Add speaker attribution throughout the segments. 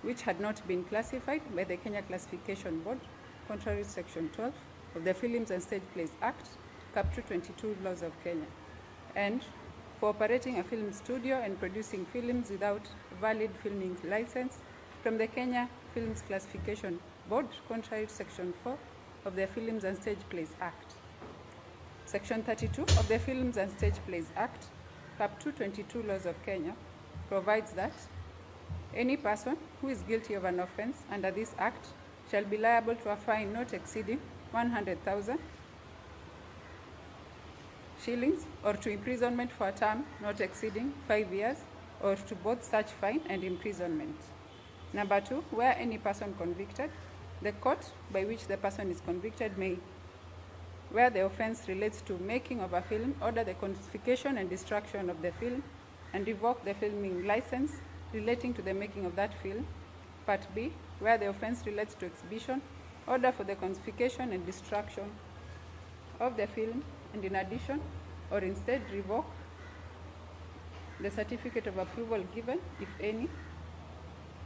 Speaker 1: which had not been classified by the Kenya Classification Board, contrary to Section 12 of the Films and Stage Plays Act, Cap 222 laws of Kenya, and for operating a film studio and producing films without valid filming license from the Kenya Films Classification Board, contrary to Section 4 of the Films and Stage Plays Act. Section 32 of the Films and Stage Plays Act, Cap 222 laws of Kenya, provides that any person who is guilty of an offense under this act shall be liable to a fine not exceeding 100,000 shillings or to imprisonment for a term not exceeding 5 years or to both such fine and imprisonment. Number 2, where any person convicted, the court by which the person is convicted may, where the offense relates to making of a film, order the confiscation and destruction of the film and revoke the filming license relating to the making of that film. Part B, where the offense relates to exhibition, order for the confiscation and destruction of the film, and in addition, or instead revoke the certificate of approval given, if any.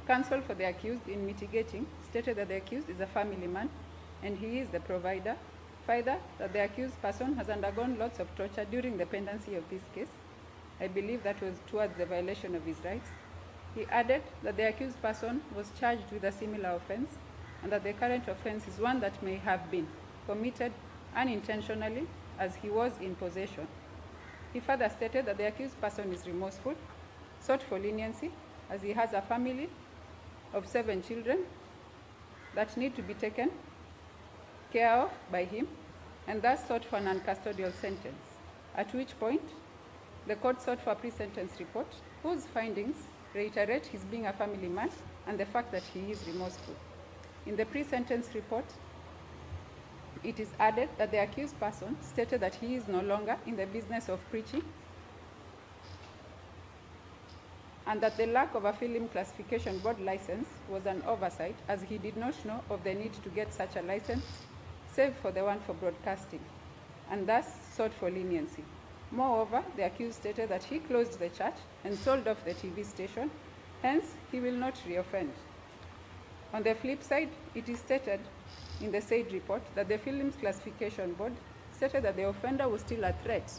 Speaker 1: Counsel for the accused in mitigating stated that the accused is a family man and he is the provider. Further, that the accused person has undergone lots of torture during the pendency of this case. I believe that was towards the violation of his rights. He added that the accused person was charged with a similar offense and that the current offense is one that may have been committed unintentionally as he was in possession. He further stated that the accused person is remorseful, sought for leniency as he has a family of 7 children that need to be taken care of by him, and thus sought for an uncustodial sentence, at which point the court sought for a pre-sentence report whose findings reiterate his being a family man and the fact that he is remorseful. In the pre-sentence report, it is added that the accused person stated that he is no longer in the business of preaching and that the lack of a film classification board license was an oversight as he did not know of the need to get such a license save for the one for broadcasting, and thus sought for leniency. Moreover, the accused stated that he closed the church and sold off the TV station, hence he will not reoffend. On the flip side, it is stated in the said report that the Films Classification Board stated that the offender was still a threat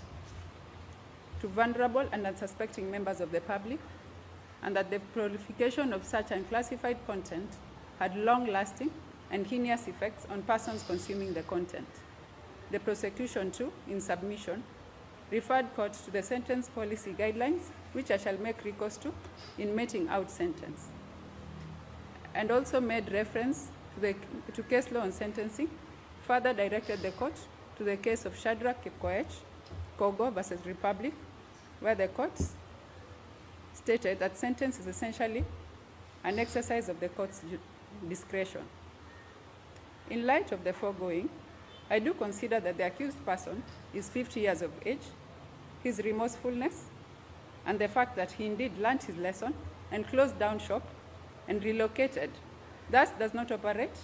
Speaker 1: to vulnerable and unsuspecting members of the public, and that the proliferation of such unclassified content had long-lasting and heinous effects on persons consuming the content. The prosecution too, in submission, referred court to the sentence policy guidelines, which I shall make recourse to in meting out sentence, and also made reference to case law on sentencing, further directed the court to the case of Shadrach Kipkoech, Kogo versus Republic, where the court stated that sentence is essentially an exercise of the court's discretion. In light of the foregoing, I do consider that the accused person is 50 years of age, his remorsefulness, and the fact that he indeed learned his lesson and closed down shop and relocated, thus does not operate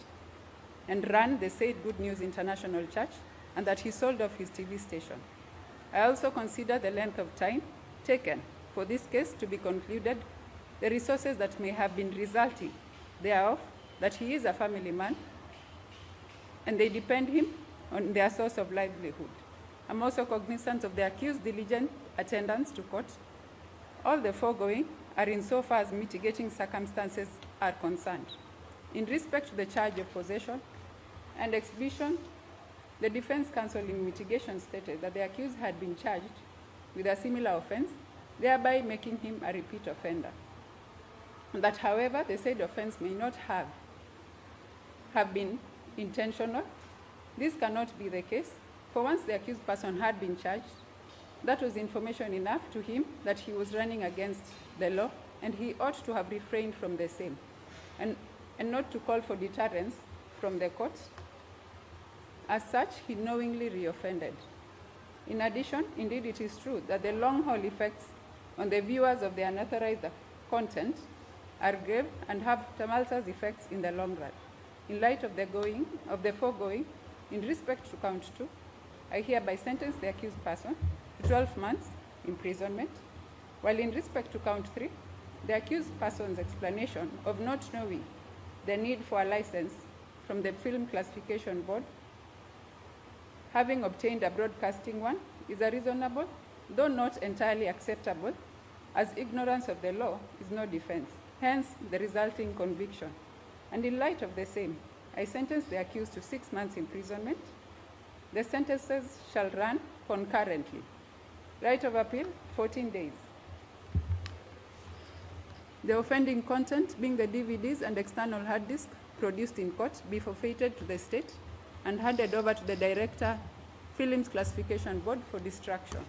Speaker 1: and run the said Good News International Church, and that he sold off his TV station. I also consider the length of time taken for this case to be concluded, the resources that may have been resulting thereof, that he is a family man, and they depend him on their source of livelihood. I'm also cognizant of the accused diligent attendance to court. All the foregoing are insofar as mitigating circumstances are concerned. In respect to the charge of possession and exhibition, the defense counsel in mitigation stated that the accused had been charged with a similar offense, thereby making him a repeat offender. That, however, the said offense may not have been intentional. This cannot be the case, for once the accused person had been charged, that was information enough to him that he was running against the law, and he ought to have refrained from the same, and not to call for deterrence from the court. As such, he knowingly reoffended. In addition, indeed it is true that the long-haul effects on the viewers of the unauthorized content are grave and have tumultuous effects in the long run. In light of the foregoing, in respect to count 2, I hereby sentence the accused person to 12 months imprisonment, while in respect to count 3, The accused person's explanation of not knowing the need for a license from the Film Classification Board, having obtained a broadcasting one, is a reasonable, though not entirely acceptable, as ignorance of the law is no defense, hence the resulting conviction. And in light of the same, I sentence the accused to 6 months imprisonment. The sentences shall run concurrently. Right of appeal, 14 days. The offending content, being the DVDs and external hard disk produced in court, be forfeited to the state and handed over to the Director, Films Classification Board for destruction.